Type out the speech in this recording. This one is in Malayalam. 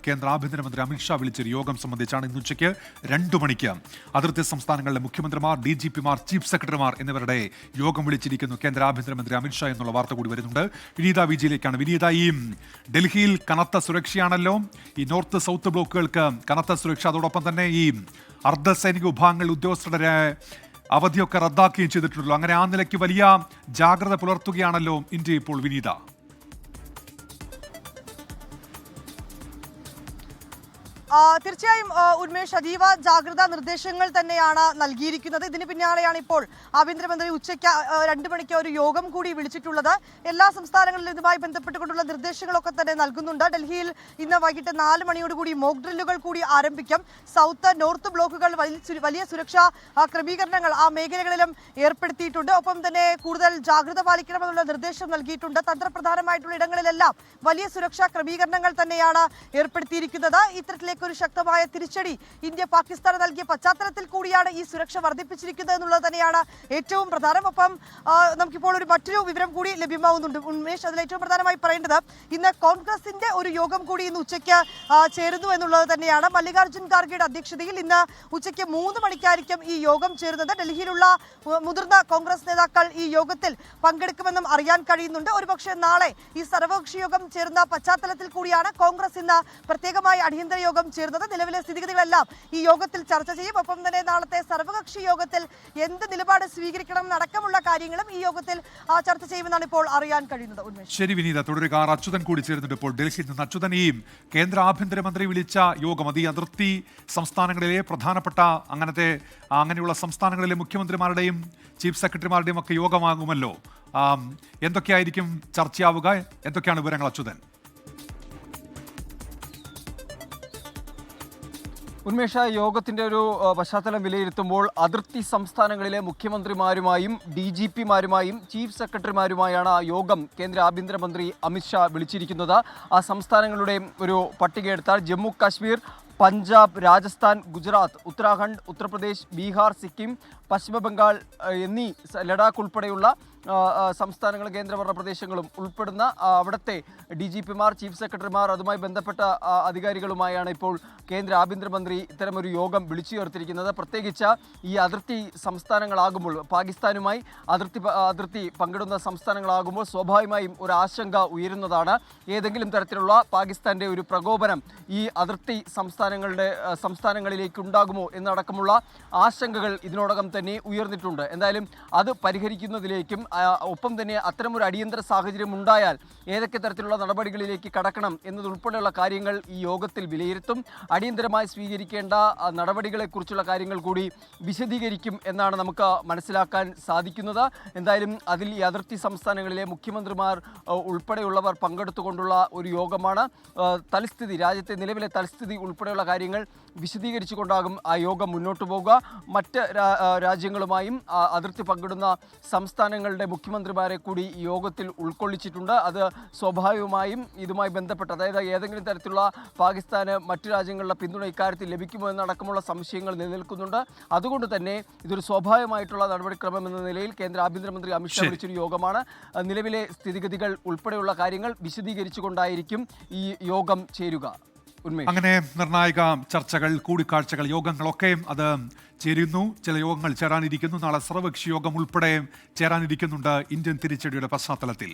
കേന്ദ്ര ആഭ്യന്തരമന്ത്രി അമിത്ഷാ വിളിച്ചൊരു യോഗം സംബന്ധിച്ചാണ്. ഇന്ന് ഉച്ചയ്ക്ക് 2 മണിക്ക് അതിർത്തി സംസ്ഥാനങ്ങളിലെ മുഖ്യമന്ത്രിമാർ, DGPമാർ, ചീഫ് സെക്രട്ടറിമാർ എന്നിവരുടെ യോഗം വിളിച്ചിരിക്കുന്നു കേന്ദ്ര ആഭ്യന്തരമന്ത്രി അമിത്ഷാ എന്നുള്ള വാർത്ത കൂടി വരുന്നുണ്ട്. വിനീത വിജിയിലേക്കാണ്. വിനീത, ഈ ഡൽഹിയിൽ കനത്ത സുരക്ഷയാണല്ലോ, ഈ നോർത്ത് സൗത്ത് ബ്ലോക്കുകൾക്ക് കനത്ത സുരക്ഷ, അതോടൊപ്പം തന്നെ ഈ അർദ്ധസൈനിക വിഭാഗങ്ങൾ ഉദ്യോഗസ്ഥരുടെ അവധിയൊക്കെ റദ്ദാക്കുകയും ചെയ്തിട്ടുണ്ടല്ലോ. അങ്ങനെ ആ നിലയ്ക്ക് വലിയ ജാഗ്രത പുലർത്തുകയാണല്ലോ ഇന്ത്യ ഇപ്പോൾ. വിനീത, തീർച്ചയായും ഉന്മേഷ്, അതീവ ജാഗ്രതാ നിർദ്ദേശങ്ങൾ തന്നെയാണ് നൽകിയിരിക്കുന്നത്. ഇതിന് പിന്നാലെയാണ് ഇപ്പോൾ ആഭ്യന്തരമന്ത്രി ഉച്ചയ്ക്ക് 2 മണിക്ക് ഒരു യോഗം കൂടി വിളിച്ചിട്ടുള്ളത്. എല്ലാ സംസ്ഥാനങ്ങളിലും ഇതുമായി ബന്ധപ്പെട്ടുകൊണ്ടുള്ള നിർദ്ദേശങ്ങളൊക്കെ തന്നെ നൽകുന്നുണ്ട്. ഡൽഹിയിൽ ഇന്ന് വൈകിട്ട് 4 മണിയോടുകൂടി മോക്ക് ഡ്രില്ലുകൾ കൂടി ആരംഭിക്കും. സൗത്ത് നോർത്ത് ബ്ലോക്കുകൾ വലിയ സുരക്ഷാ ക്രമീകരണങ്ങൾ ആ മേഖലകളിലും ഏർപ്പെടുത്തിയിട്ടുണ്ട്. ഒപ്പം തന്നെ കൂടുതൽ ജാഗ്രത പാലിക്കണമെന്നുള്ള നിർദ്ദേശം നൽകിയിട്ടുണ്ട്. തന്ത്രപ്രധാനമായിട്ടുള്ള ഇടങ്ങളിലെല്ലാം വലിയ സുരക്ഷാ ക്രമീകരണങ്ങൾ തന്നെയാണ് ഏർപ്പെടുത്തിയിരിക്കുന്നത്. ഇത്തരത്തിലേക്ക് ഒരു ശക്തമായ തിരിച്ചടി ഇന്ത്യ പാകിസ്ഥാന് നൽകിയ പശ്ചാത്തലത്തിൽ കൂടിയാണ് ഈ സുരക്ഷ വർദ്ധിപ്പിച്ചിരിക്കുന്നത് എന്നുള്ളത് തന്നെയാണ് ഏറ്റവും പ്രധാനം. ഒപ്പം നമുക്കിപ്പോൾ മറ്റൊരു വിവരം കൂടി ലഭ്യമാവുന്നുണ്ട് ഉന്മേഷ്. അതിൽ ഏറ്റവും പ്രധാനമായി പറയേണ്ടത് ഇന്ന് കോൺഗ്രസിന്റെ ഒരു യോഗം കൂടി ഇന്ന് ഉച്ചയ്ക്ക് ചേരുന്നു എന്നുള്ളത് തന്നെയാണ്. മല്ലികാർജ്ജുൻ ഖാർഗെയുടെ അധ്യക്ഷതയിൽ ഇന്ന് ഉച്ചയ്ക്ക് 3 മണിക്കായിരിക്കും ഈ യോഗം ചേരുന്നത്. ഡൽഹിയിലുള്ള മുതിർന്ന കോൺഗ്രസ് നേതാക്കൾ ഈ യോഗത്തിൽ പങ്കെടുക്കുമെന്നും അറിയാൻ കഴിയുന്നുണ്ട്. ഒരുപക്ഷെ നാളെ ഈ സർവകക്ഷി യോഗം ചേരുന്ന പശ്ചാത്തലത്തിൽ കൂടിയാണ് കോൺഗ്രസ് ഇന്ന് പ്രത്യേകമായി അടിയന്തര യോഗം ചേർന്നത്. നിലവിലെ സ്ഥിതിഗതികളെല്ലാം ഈ യോഗത്തിൽ ചർച്ച ചെയ്യും. ഒപ്പം തന്നെ നാളത്തെ സർവകക്ഷി യോഗത്തിൽ എന്ത് നിലപാട് സ്വീകരിക്കണം എന്നടക്കമുള്ള കാര്യങ്ങളും ഈ യോഗത്തിൽ ചർച്ച ചെയ്യുമെന്നാണ് ഇപ്പോൾ അറിയാൻ കഴിയുന്നത്. ശരി വിനീത, തുടരുക. അച്യുതൻ കൂടി ചേരുന്നുണ്ട് ഇപ്പോൾ ഡൽഹിയിൽ നിന്ന്. അച്യുതൻ, ഈ കേന്ദ്ര ആഭ്യന്തരമന്ത്രി വിളിച്ച യോഗം അത് ഈ അതിർത്തി സംസ്ഥാനങ്ങളിലെ പ്രധാനപ്പെട്ട അങ്ങനെയുള്ള സംസ്ഥാനങ്ങളിലെ മുഖ്യമന്ത്രിമാരുടെയും ചീഫ് സെക്രട്ടറിമാരുടെയും ഒക്കെ യോഗമാകുമല്ലോ. എന്തൊക്കെയായിരിക്കും ചർച്ചയാവുക? എന്തൊക്കെയാണ് വിവരങ്ങൾ അച്യുതൻ? ഉന്മേഷ, യോഗത്തിന്റെ ഒരു പശ്ചാത്തലം വിലയിരുത്തുമ്പോൾ അതിർത്തി സംസ്ഥാനങ്ങളിലെ മുഖ്യമന്ത്രിമാരുമായും DGPമാരുമായും ചീഫ് സെക്രട്ടറിമാരുമായാണ് യോഗം കേന്ദ്ര ആഭ്യന്തരമന്ത്രി അമിത്ഷാ വിളിച്ചിരിക്കുന്നത്. ആ സംസ്ഥാനങ്ങളുടെ ഒരു പട്ടികയെടുത്താൽ ജമ്മു കാശ്മീർ, പഞ്ചാബ്, രാജസ്ഥാൻ, ഗുജറാത്ത്, ഉത്തരാഖണ്ഡ്, ഉത്തർപ്രദേശ്, ബീഹാർ, സിക്കിം, പശ്ചിമ ബംഗാൾ എന്നീ ലഡാക്ക് ഉൾപ്പെടെയുള്ള സംസ്ഥാനങ്ങളും കേന്ദ്രഭരണ പ്രദേശങ്ങളും ഉൾപ്പെടുന്ന അവിടുത്തെ DGPമാർ, ചീഫ് സെക്രട്ടറിമാർ, അതുമായി ബന്ധപ്പെട്ട അധികാരികളുമായാണ് ഇപ്പോൾ കേന്ദ്ര ആഭ്യന്തരമന്ത്രി ഇത്തരമൊരു യോഗം വിളിച്ചു ചേർത്തിരിക്കുന്നത്. പ്രത്യേകിച്ച് ഈ അതിർത്തി സംസ്ഥാനങ്ങളാകുമ്പോൾ, പാകിസ്ഥാനുമായി അതിർത്തി പങ്കിടുന്ന സംസ്ഥാനങ്ങളാകുമ്പോൾ സ്വാഭാവികമായും ഒരു ആശങ്ക ഉയരുന്നതാണ്. ഏതെങ്കിലും തരത്തിലുള്ള പാകിസ്ഥാൻ്റെ ഒരു പ്രകോപനം ഈ അതിർത്തി സംസ്ഥാനങ്ങളിലേക്ക് ഉണ്ടാകുമോ എന്നടക്കമുള്ള ആശങ്കകൾ ഇതിനോടകം തന്നെ ഉയർന്നിട്ടുണ്ട്. എന്തായാലും അത് പരിഹരിക്കുന്നതിലേക്കും ഒപ്പം തന്നെ അത്തരമൊരു അടിയന്തര സാഹചര്യം ഉണ്ടായാൽ ഏതൊക്കെ തരത്തിലുള്ള നടപടികളിലേക്ക് കടക്കണം എന്നതുൾപ്പെടെയുള്ള കാര്യങ്ങൾ ഈ യോഗത്തിൽ വിലയിരുത്തും. അടിയന്തരമായി സ്വീകരിക്കേണ്ട നടപടികളെക്കുറിച്ചുള്ള കാര്യങ്ങൾ കൂടി വിശദീകരിക്കും എന്നാണ് നമുക്ക് മനസ്സിലാക്കാൻ സാധിക്കുന്നത്. എന്തായാലും അതിൽ ഈ അതിർത്തി സംസ്ഥാനങ്ങളിലെ മുഖ്യമന്ത്രിമാർ ഉൾപ്പെടെയുള്ളവർ പങ്കെടുത്തുകൊണ്ടുള്ള ഒരു യോഗമാണ്. രാജ്യത്തെ നിലവിലെ തൽസ്ഥിതി ഉൾപ്പെടെയുള്ള കാര്യങ്ങൾ വിശദീകരിച്ചുകൊണ്ടാകും ആ യോഗം മുന്നോട്ട് പോകുക. മറ്റ് രാജ്യങ്ങളുമായും അതിർത്തി പങ്കിടുന്ന സംസ്ഥാനങ്ങളുടെ മുഖ്യമന്ത്രിമാരെ കൂടി ഈ യോഗത്തിൽ ഉൾക്കൊള്ളിച്ചിട്ടുണ്ട്. അത് സ്വാഭാവികമായും ഇതുമായി ബന്ധപ്പെട്ട്, അതായത് ഏതെങ്കിലും തരത്തിലുള്ള പാകിസ്ഥാന് മറ്റു രാജ്യങ്ങളുടെ പിന്തുണ ഇക്കാര്യത്തിൽ ലഭിക്കുമോ എന്നടക്കമുള്ള സംശയങ്ങൾ നിലനിൽക്കുന്നുണ്ട്. അതുകൊണ്ട് തന്നെ ഇതൊരു സ്വാഭാവികമായിട്ടുള്ള നടപടിക്രമം എന്ന നിലയിൽ കേന്ദ്ര ആഭ്യന്തരമന്ത്രി അമിത്ഷാ വിളിച്ചൊരു യോഗമാണ്. നിലവിലെ സ്ഥിതിഗതികൾ ഉൾപ്പെടെയുള്ള കാര്യങ്ങൾ വിശദീകരിച്ചുകൊണ്ടായിരിക്കും ഈ യോഗം ചേരുക. അങ്ങനെ നിർണായക ചർച്ചകൾ, കൂടിക്കാഴ്ചകൾ, യോഗങ്ങളൊക്കെ അത് ചേരുന്നു. ചില യോഗങ്ങൾ ചേരാനിരിക്കുന്നു. നാളെ സർവകക്ഷി യോഗം ഉൾപ്പെടെ ചേരാനിരിക്കുന്നുണ്ട് ഇന്ത്യൻ തിരിച്ചടിയുടെ പശ്ചാത്തലത്തിൽ.